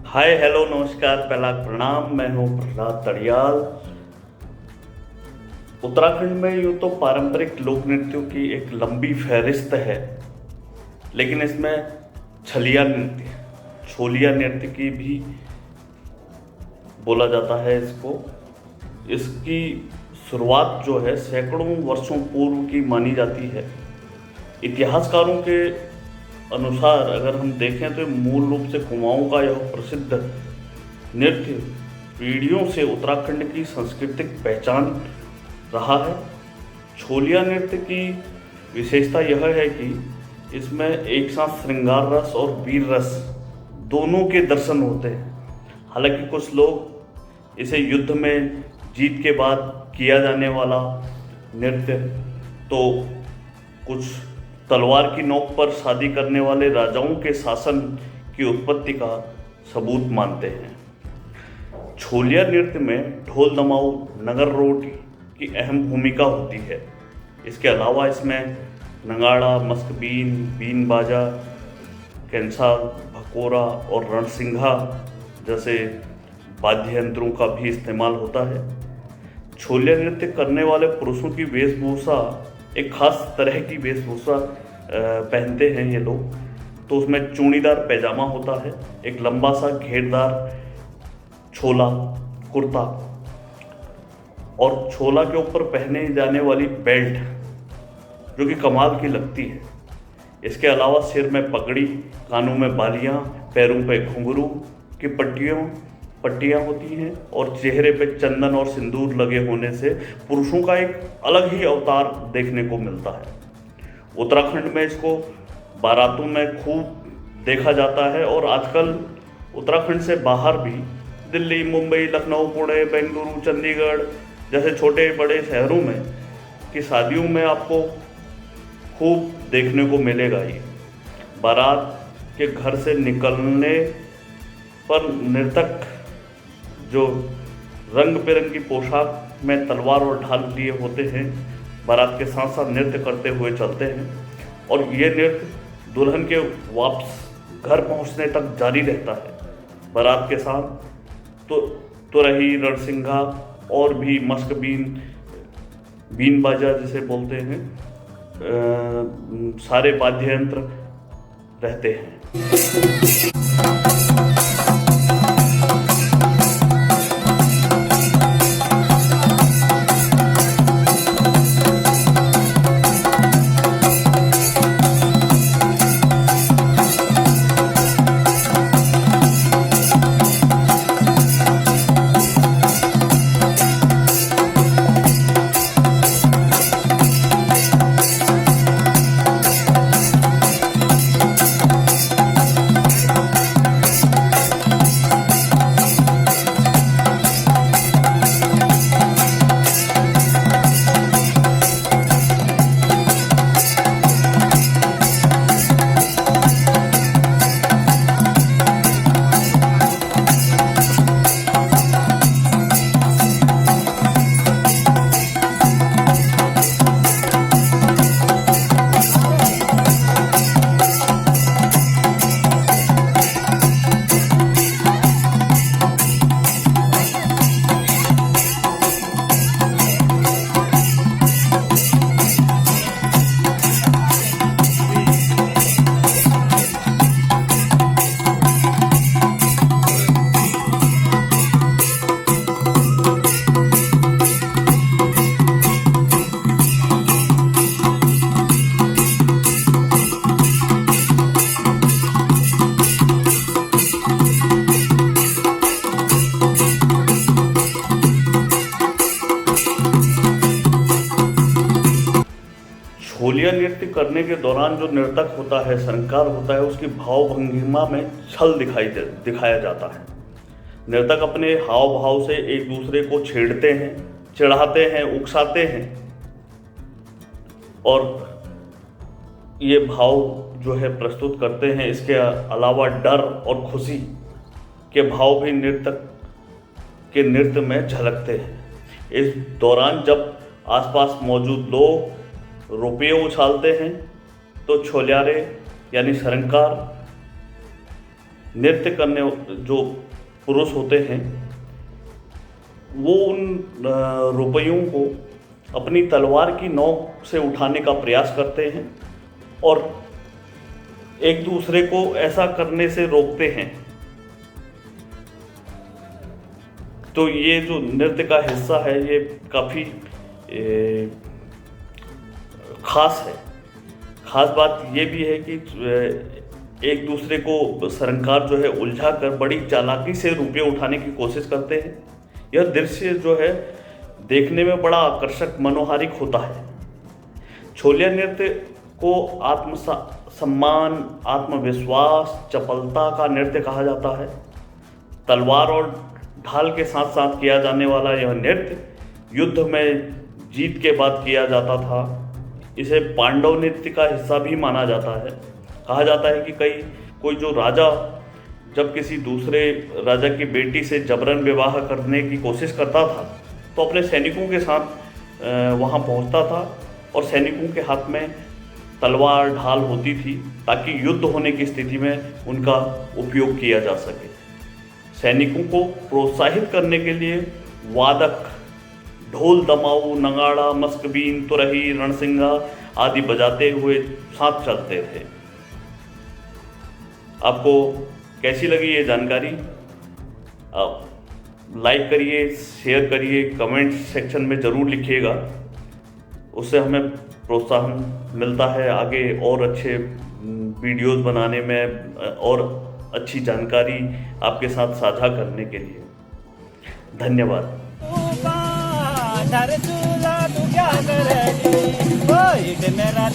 Hi hello नमस्कार, पहला प्रणाम। मैं हूँ प्रहलाद तड़ियाल। उत्तराखंड में यूँ तो पारंपरिक लोक नृत्यों की एक लंबी फहरिस्त है, लेकिन इसमें छोलिया नृत्य की भी बोला जाता है इसको। इसकी शुरुआत जो है सैकड़ों वर्षों पूर्व की मानी जाती है। इतिहासकारों के अनुसार अगर हम देखें तो मूल रूप से कुमाऊं का यह प्रसिद्ध नृत्य पीढ़ियों से उत्तराखंड की सांस्कृतिक पहचान रहा है। छोलिया नृत्य की विशेषता यह है कि इसमें एक साथ श्रृंगार रस और वीर रस दोनों के दर्शन होते हैं। हालांकि कुछ लोग इसे युद्ध में जीत के बाद किया जाने वाला नृत्य, तो कुछ तलवार की नोक पर शादी करने वाले राजाओं के शासन की उत्पत्ति का सबूत मानते हैं। छोलिया नृत्य में ढोल दमाऊ नगर रोड की अहम भूमिका होती है। इसके अलावा इसमें नगाड़ा, मस्कबीन, बीन बाजा, कैंसा, भकोरा और रणसिंघा जैसे वाद्य यंत्रों का भी इस्तेमाल होता है। छोलिया नृत्य करने वाले पुरुषों की वेशभूषा एक खास तरह की वेशभूषा पहनते हैं ये लोग। तो उसमें चूड़ीदार पैजामा होता है, एक लंबा सा घेरदार छोला कुर्ता और छोला के ऊपर पहने जाने वाली बेल्ट जो कि कमाल की लगती है। इसके अलावा सिर में पगड़ी, कानों में बालियां, पैरों पे घुंघरू की पट्टियां होती हैं और चेहरे पे चंदन और सिंदूर लगे होने से पुरुषों का एक अलग ही अवतार देखने को मिलता है। उत्तराखंड में इसको बारातों में खूब देखा जाता है और आजकल उत्तराखंड से बाहर भी दिल्ली, मुंबई, लखनऊ, पुणे, बेंगलुरु, चंडीगढ़ जैसे छोटे बड़े शहरों में की शादियों में आपको खूब देखने को मिलेगा। ये बारात के घर से निकलने पर नर्तक जो रंग बिरंगी पोशाक में तलवार और ढाल लिए होते हैं, बारात के साथ साथ नृत्य करते हुए चलते हैं और ये नृत्य दुल्हन के वापस घर पहुंचने तक जारी रहता है। बारात के साथ तुरही, रणसिंघा और भी मस्कबीन, बीन बाजा जिसे बोलते हैं, सारे वाद्य यंत्र रहते हैं। छोलिया नृत्य करने के दौरान जो नर्तक होता है, संकार होता है, उसकी भाव भंगिमा में छल दिखाया जाता है। नर्तक अपने हाव भाव से एक दूसरे को छेड़ते हैं, चिढ़ाते हैं, उकसाते हैं और ये भाव जो है प्रस्तुत करते हैं। इसके अलावा डर और खुशी के भाव भी नर्तक के नृत्य में झलकते हैं। इस दौरान जब आसपास मौजूद लोग रुपये उछालते हैं तो छोलियारे यानी सरंकार नृत्य करने जो पुरुष होते हैं वो उन रुपयों को अपनी तलवार की नोक से उठाने का प्रयास करते हैं और एक दूसरे को ऐसा करने से रोकते हैं। तो ये जो नृत्य का हिस्सा है ये काफ़ी खास है। खास बात ये भी है कि एक दूसरे को सरंकार जो है उलझा कर बड़ी चालाकी से रुपये उठाने की कोशिश करते हैं। यह दृश्य जो है देखने में बड़ा आकर्षक मनोहारिक होता है। छोलिया नृत्य को आत्मसम्मान, आत्मविश्वास, चपलता का नृत्य कहा जाता है। तलवार और ढाल के साथ साथ किया जाने वाला यह नृत्य युद्ध में जीत के बाद किया जाता था। इसे पांडव नृत्य का हिस्सा भी माना जाता है। कहा जाता है कि कोई जो राजा जब किसी दूसरे राजा की बेटी से जबरन विवाह करने की कोशिश करता था तो अपने सैनिकों के साथ वहाँ पहुँचता था और सैनिकों के हाथ में तलवार ढाल होती थी ताकि युद्ध होने की स्थिति में उनका उपयोग किया जा सके। सैनिकों को प्रोत्साहित करने के लिए वादक ढोल, दमाऊ, नगाड़ा, मस्कबीन, तुरही, रणसिंगा आदि बजाते हुए साथ चलते थे। आपको कैसी लगी ये जानकारी? आप लाइक करिए, शेयर करिए, कमेंट सेक्शन में ज़रूर लिखिएगा। उससे हमें प्रोत्साहन मिलता है आगे और अच्छे वीडियोस बनाने में और अच्छी जानकारी आपके साथ साझा करने के लिए। धन्यवाद। मेरा